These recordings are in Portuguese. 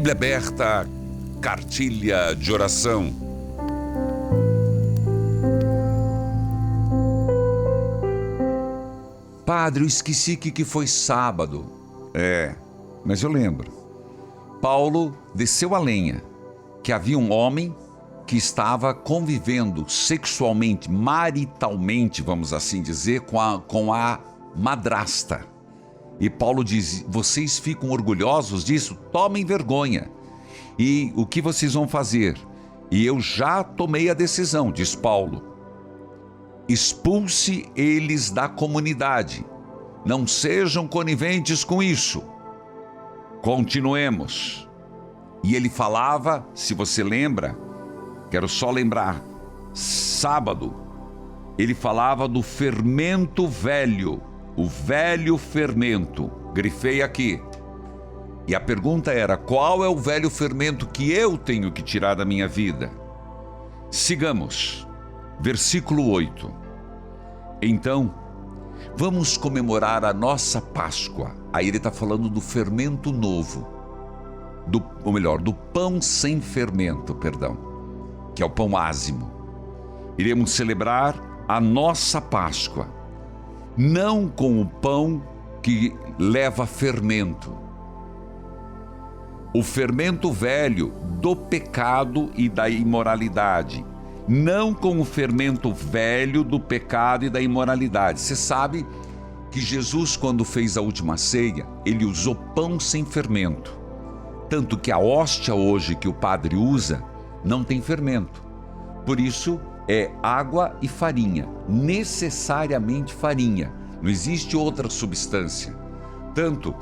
Bíblia aberta, cartilha de oração. Padre, eu esqueci que foi sábado. Mas eu lembro. Paulo desceu a lenha, que havia um homem que estava convivendo sexualmente, maritalmente, vamos assim dizer, com a madrasta. E Paulo diz: vocês ficam orgulhosos disso? Tomem vergonha. E o que vocês vão fazer? E eu já tomei a decisão, diz Paulo. Expulse eles da comunidade. Não sejam coniventes com isso. Continuemos. E ele falava, se você lembra, quero só lembrar, sábado, ele falava do fermento velho, o velho fermento. Grifei aqui. E a pergunta era: qual é o velho fermento que eu tenho que tirar da minha vida? Sigamos. Versículo 8. Então, vamos comemorar a nossa Páscoa. Aí ele está falando do fermento novo. Do pão sem fermento, que é o pão ázimo. Iremos celebrar a nossa Páscoa, não com o pão que leva fermento. O fermento velho do pecado e da imoralidade, não com o fermento velho do pecado e da imoralidade. Você sabe que Jesus, quando fez a última ceia, ele usou pão sem fermento. Tanto que a hóstia hoje que o padre usa não tem fermento. Por isso é água e farinha, necessariamente farinha. Não existe outra substância. Tanto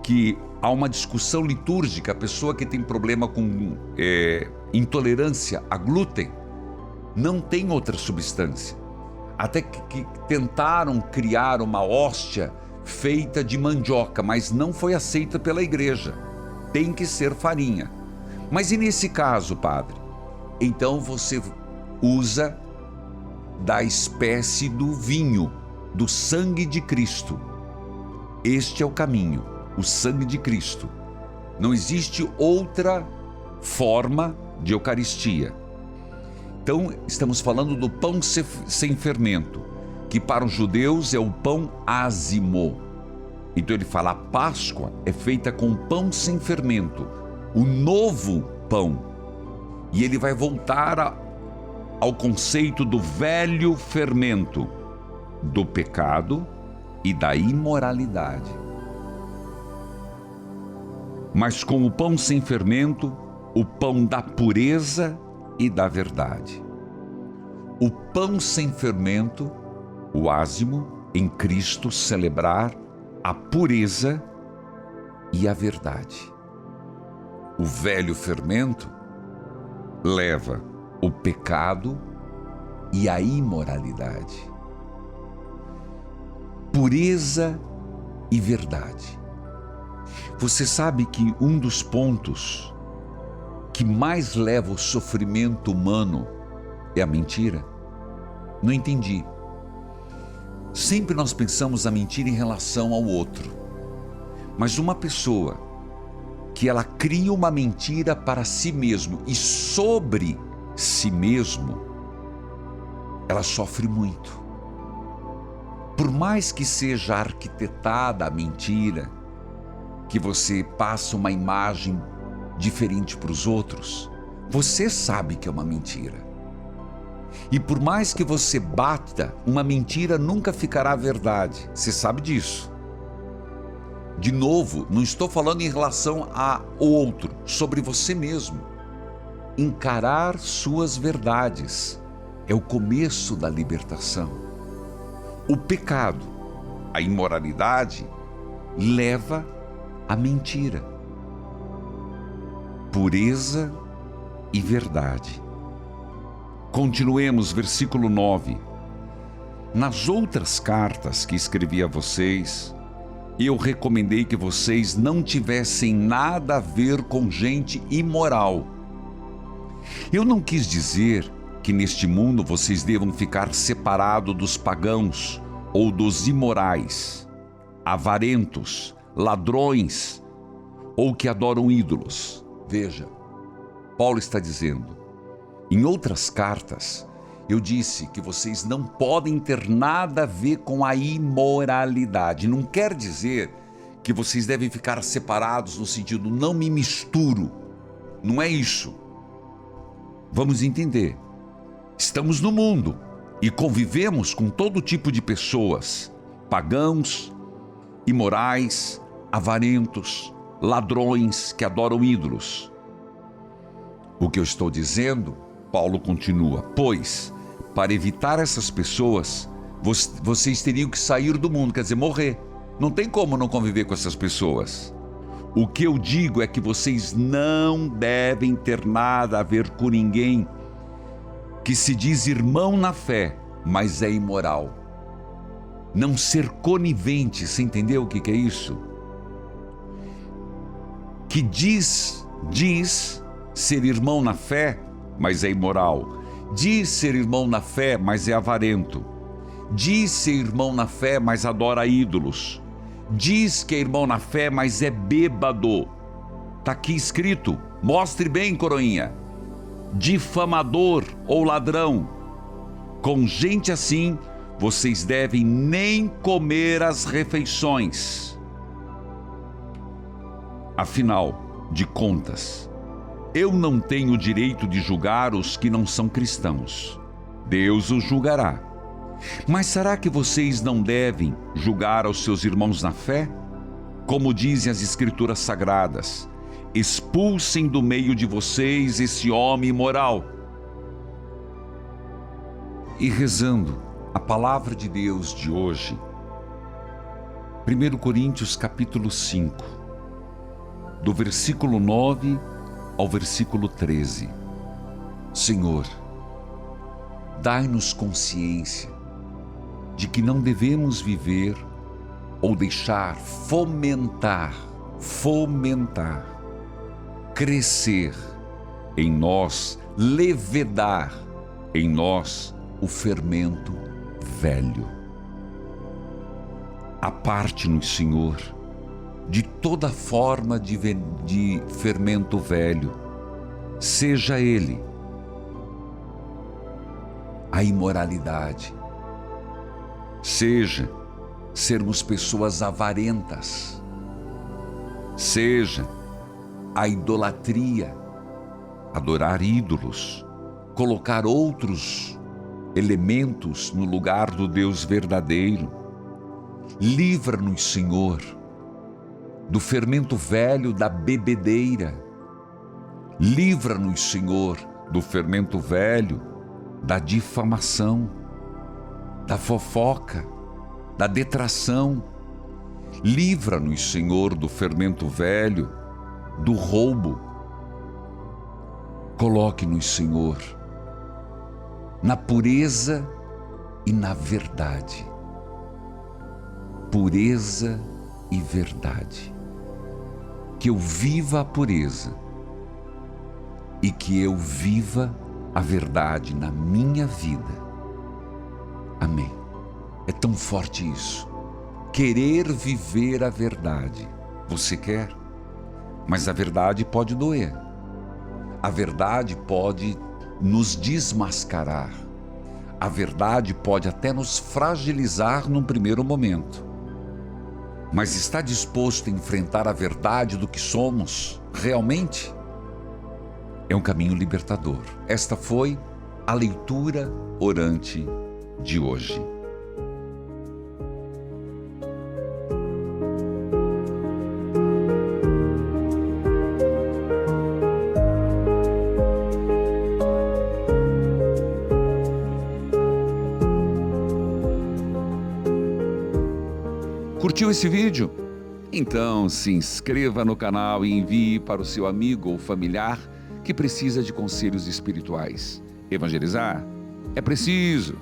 que há uma discussão litúrgica, a pessoa que tem problema com intolerância a glúten, não tem outra substância. Até que tentaram criar uma hóstia feita de mandioca, mas não foi aceita pela igreja. Tem que ser farinha. Mas e nesse caso, padre? Então você usa da espécie do vinho, do sangue de Cristo. Este é o caminho, o sangue de Cristo. Não existe outra forma de Eucaristia. Então, estamos falando do pão sem fermento, que para os judeus é o pão ázimo. Então ele fala: a Páscoa é feita com pão sem fermento, o novo pão. E ele vai voltar ao conceito do velho fermento, do pecado e da imoralidade. Mas com o pão sem fermento, o pão da pureza e da verdade. O pão sem fermento, o ázimo, em Cristo celebrar a pureza e a verdade. O velho fermento leva o pecado e a imoralidade. Pureza e verdade. Você sabe que um dos pontos que mais leva o sofrimento humano é a mentira? Não entendi. Sempre nós pensamos a mentira em relação ao outro. Mas uma pessoa que ela cria uma mentira para si mesmo e sobre si mesmo, ela sofre muito. Por mais que seja arquitetada a mentira, que você passa uma imagem diferente para os outros, você sabe que é uma mentira. E por mais que você bata, uma mentira nunca ficará verdade. Você sabe disso. De novo, não estou falando em relação ao outro, sobre você mesmo. Encarar suas verdades é o começo da libertação. O pecado, a imoralidade, leva à mentira. Pureza e verdade. Continuemos, versículo 9. Nas outras cartas que escrevi a vocês, eu recomendei que vocês não tivessem nada a ver com gente imoral. Eu não quis dizer que neste mundo vocês devam ficar separados dos pagãos ou dos imorais, avarentos, ladrões ou que adoram ídolos. Veja, Paulo está dizendo, em outras cartas, eu disse que vocês não podem ter nada a ver com a imoralidade. Não quer dizer que vocês devem ficar separados no sentido, não me misturo. Não é isso. Vamos entender. Estamos no mundo e convivemos com todo tipo de pessoas, pagãos, imorais, avarentos, ladrões que adoram ídolos. O que eu estou dizendo, Paulo continua, pois, para evitar essas pessoas, vocês teriam que sair do mundo, quer dizer, morrer. Não tem como não conviver com essas pessoas. O que eu digo é que vocês não devem ter nada a ver com ninguém que se diz irmão na fé, mas é imoral. Não ser conivente, você entendeu o que é isso? Que diz ser irmão na fé, mas é imoral. Diz ser irmão na fé, mas é avarento. Diz ser irmão na fé, mas adora ídolos. Diz que é irmão na fé, mas é bêbado. Está aqui escrito, mostre bem, coroinha. Difamador ou ladrão. Com gente assim, vocês devem nem comer as refeições. Afinal de contas, eu não tenho o direito de julgar os que não são cristãos. Deus os julgará. Mas será que vocês não devem julgar aos seus irmãos na fé? Como dizem as Escrituras Sagradas, expulsem do meio de vocês esse homem imoral. E rezando a palavra de Deus de hoje, 1 Coríntios capítulo 5, do versículo 9 ao versículo 13. Senhor, dai-nos consciência de que não devemos viver ou deixar fomentar, crescer em nós, levedar em nós o fermento velho. Aparte-nos, Senhor, de toda forma de fermento velho, seja ele a imoralidade, seja sermos pessoas avarentas, seja a idolatria, adorar ídolos, colocar outros elementos no lugar do Deus verdadeiro. Livra-nos, Senhor, do fermento velho da bebedeira. Livra-nos, Senhor, do fermento velho da difamação, da fofoca, da detração. Livra-nos, Senhor, do fermento velho do roubo. Coloque-nos, Senhor, na pureza e na verdade. Pureza e verdade. Que eu viva a pureza e que eu viva a verdade na minha vida. Amém. É tão forte isso. Querer viver a verdade. Você quer? Mas a verdade pode doer. A verdade pode nos desmascarar. A verdade pode até nos fragilizar num primeiro momento. Mas está disposto a enfrentar a verdade do que somos realmente? É um caminho libertador. Esta foi a leitura orante de hoje. Curtiu esse vídeo? Então se inscreva no canal e envie para o seu amigo ou familiar que precisa de conselhos espirituais. Evangelizar é preciso.